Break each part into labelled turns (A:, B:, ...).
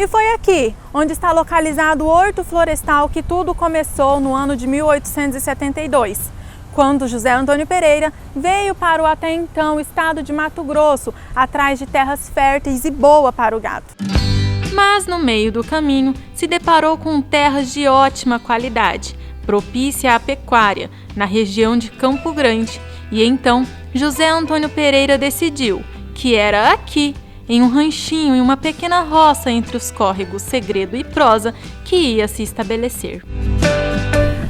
A: E foi aqui, onde está localizado o Horto Florestal, que tudo começou no ano de 1872, quando José Antônio Pereira veio para o até então estado de Mato Grosso, atrás de terras férteis e boa para o gado. Mas no meio do caminho se deparou com terras de ótima qualidade, propícia à pecuária, na região de Campo Grande, e então José Antônio Pereira decidiu que era aqui, em um ranchinho, em uma pequena roça entre os córregos Segredo e Prosa, que ia se estabelecer.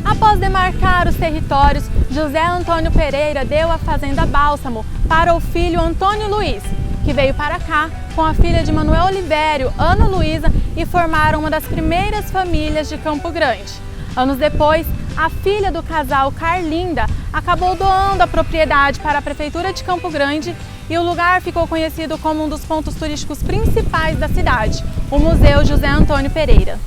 A: Após demarcar os territórios, José Antônio Pereira deu a fazenda Bálsamo para o filho Antônio Luiz, que veio para cá com a filha de Manuel Olivério, Ana Luísa, e formaram uma das primeiras famílias de Campo Grande. Anos depois, a filha do casal, Carlinda, acabou doando a propriedade para a Prefeitura de Campo Grande e o lugar ficou conhecido como um dos pontos turísticos principais da cidade, o Museu José Antônio Pereira.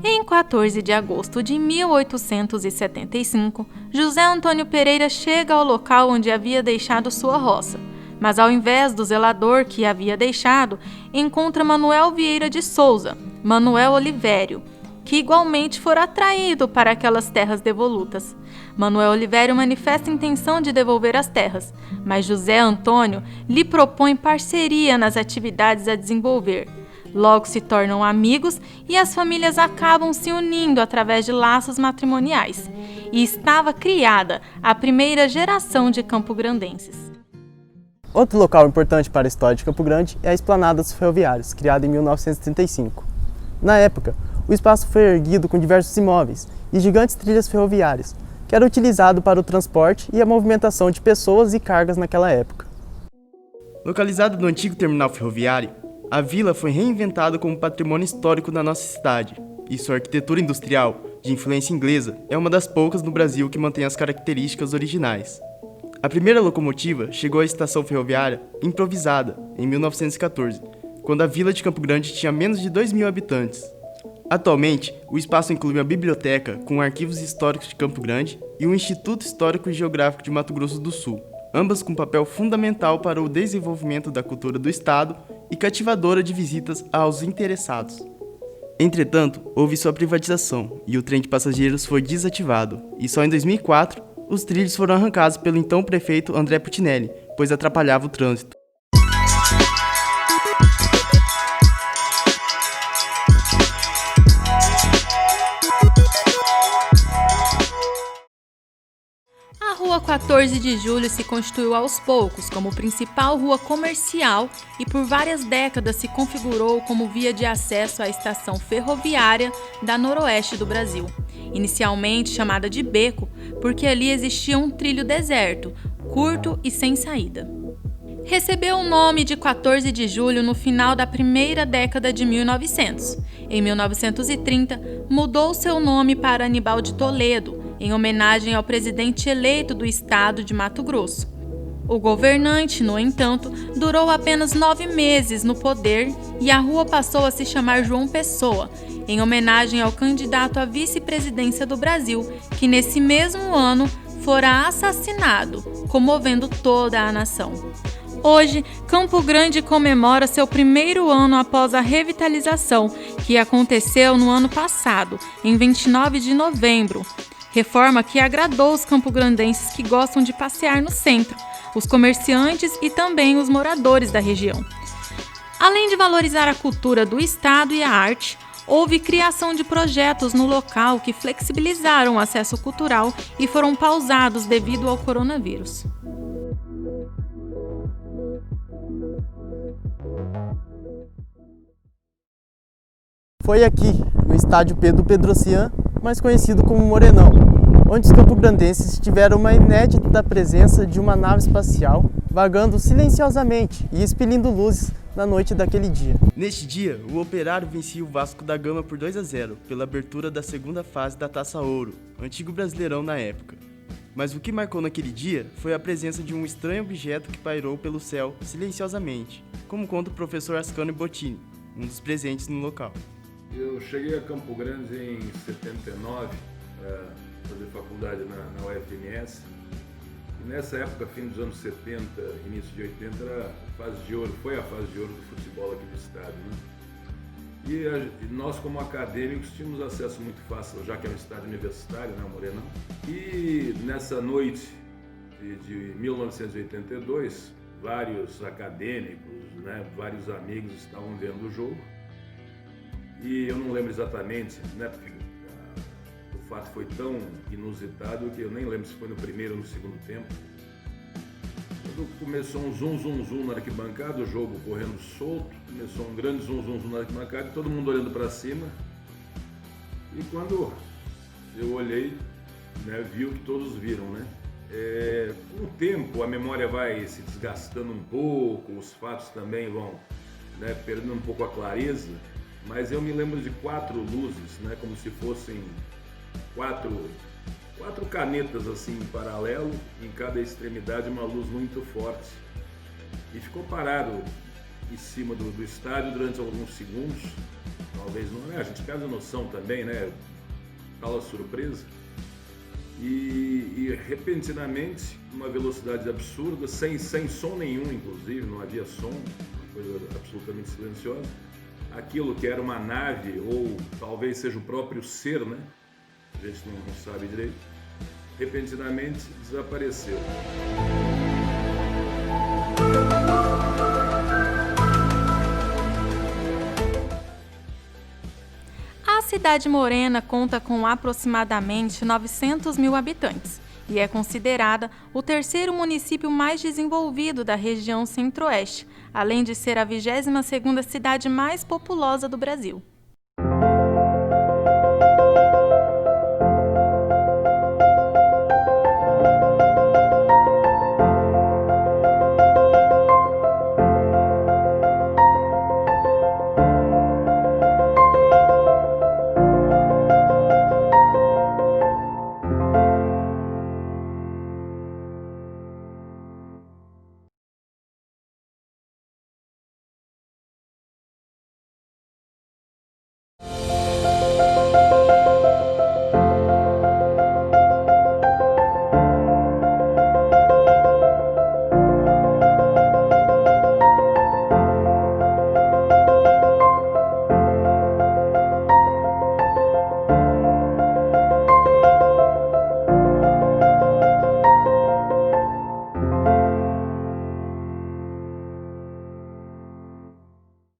A: Em 14 de agosto de 1875, José Antônio Pereira chega ao local onde havia deixado sua roça, mas ao invés do zelador que havia deixado, encontra Manuel Vieira de Souza, Manuel Olivério, que igualmente fora atraído para aquelas terras devolutas. Manuel Olivério manifesta a intenção de devolver as terras, mas José Antônio lhe propõe parceria nas atividades a desenvolver. Logo se tornam amigos e as famílias acabam se unindo através de laços matrimoniais. E estava criada a primeira geração de campograndenses.
B: Outro local importante para a história de Campo Grande é a Esplanada dos Ferroviários, criada em 1935. Na época, o espaço foi erguido com diversos imóveis e gigantes trilhas ferroviárias, que era utilizado para o transporte e a movimentação de pessoas e cargas naquela época.
C: Localizada no antigo terminal ferroviário, a vila foi reinventada como patrimônio histórico da nossa cidade, e sua arquitetura industrial, de influência inglesa, é uma das poucas no Brasil que mantém as características originais. A primeira locomotiva chegou à estação ferroviária improvisada, em 1914, quando a vila de Campo Grande tinha menos de 2.000 habitantes. Atualmente, o espaço inclui uma biblioteca com arquivos históricos de Campo Grande e o Instituto Histórico e Geográfico de Mato Grosso do Sul, ambas com papel fundamental para o desenvolvimento da cultura do estado e cativadora de visitas aos interessados. Entretanto, houve sua privatização e o trem de passageiros foi desativado, e só em 2004 os trilhos foram arrancados pelo então prefeito André Putinelli, pois atrapalhava o trânsito.
A: A Rua 14 de Julho se constituiu aos poucos como principal rua comercial e por várias décadas se configurou como via de acesso à estação ferroviária da Noroeste do Brasil, inicialmente chamada de Beco, porque ali existia um trilho deserto, curto e sem saída. Recebeu o nome de 14 de julho no final da primeira década de 1900. Em 1930, mudou seu nome para Aníbal de Toledo, em homenagem ao presidente eleito do estado de Mato Grosso. O governante, no entanto, durou apenas 9 meses no poder e a rua passou a se chamar João Pessoa, em homenagem ao candidato à vice-presidência do Brasil, que nesse mesmo ano fora assassinado, comovendo toda a nação. Hoje, Campo Grande comemora seu primeiro ano após a revitalização, que aconteceu no ano passado, em 29 de novembro. Reforma que agradou os campograndenses que gostam de passear no centro, os comerciantes e também os moradores da região. Além de valorizar a cultura do estado e a arte, houve criação de projetos no local que flexibilizaram o acesso cultural e foram pausados devido ao coronavírus.
B: Foi aqui, no estádio Pedro Pedrocian, mais conhecido como Morenão, onde os campograndenses tiveram uma inédita presença de uma nave espacial vagando silenciosamente e expelindo luzes na noite daquele dia.
C: Neste dia, o Operário vencia o Vasco da Gama por 2-0, pela abertura da segunda fase da Taça Ouro, antigo Brasileirão na época. Mas o que marcou naquele dia foi a presença de um estranho objeto que pairou pelo céu silenciosamente, como conta o professor Ascânio Bottini, um dos presentes no local.
D: Eu cheguei a Campo Grande em 79 para fazer faculdade na UFMS. E nessa época, fim dos anos 70, início de 80, era a fase de ouro, foi a fase de ouro do futebol aqui do estado, né? E nós, como acadêmicos, tínhamos acesso muito fácil, já que é um estádio universitário, né, o Morenão. E nessa noite de 1982, vários acadêmicos, né, vários amigos estavam vendo o jogo. E eu não lembro exatamente, né, porque o fato foi tão inusitado que eu nem lembro se foi no primeiro ou no segundo tempo. Quando começou um zum na arquibancada, o jogo correndo solto, começou um grande zum na arquibancada, todo mundo olhando para cima. E quando eu olhei, né, vi o que todos viram, né? Com o tempo a memória vai se desgastando um pouco, os fatos também vão, né, perdendo um pouco a clareza, mas eu me lembro de 4 luzes, né, como se fossem quatro canetas assim em paralelo, em cada extremidade uma luz muito forte. E ficou parado em cima do estádio durante alguns segundos, talvez não, a gente perde a noção também, né, tal a surpresa. E repentinamente, uma velocidade absurda, sem som nenhum inclusive, não havia som, uma coisa absolutamente silenciosa. Aquilo que era uma nave, ou talvez seja o próprio ser, né? A gente não sabe direito, repentinamente desapareceu.
A: A cidade morena conta com aproximadamente 900 mil habitantes e é considerada o terceiro município mais desenvolvido da região centro-oeste, além de ser a 22ª cidade mais populosa do Brasil.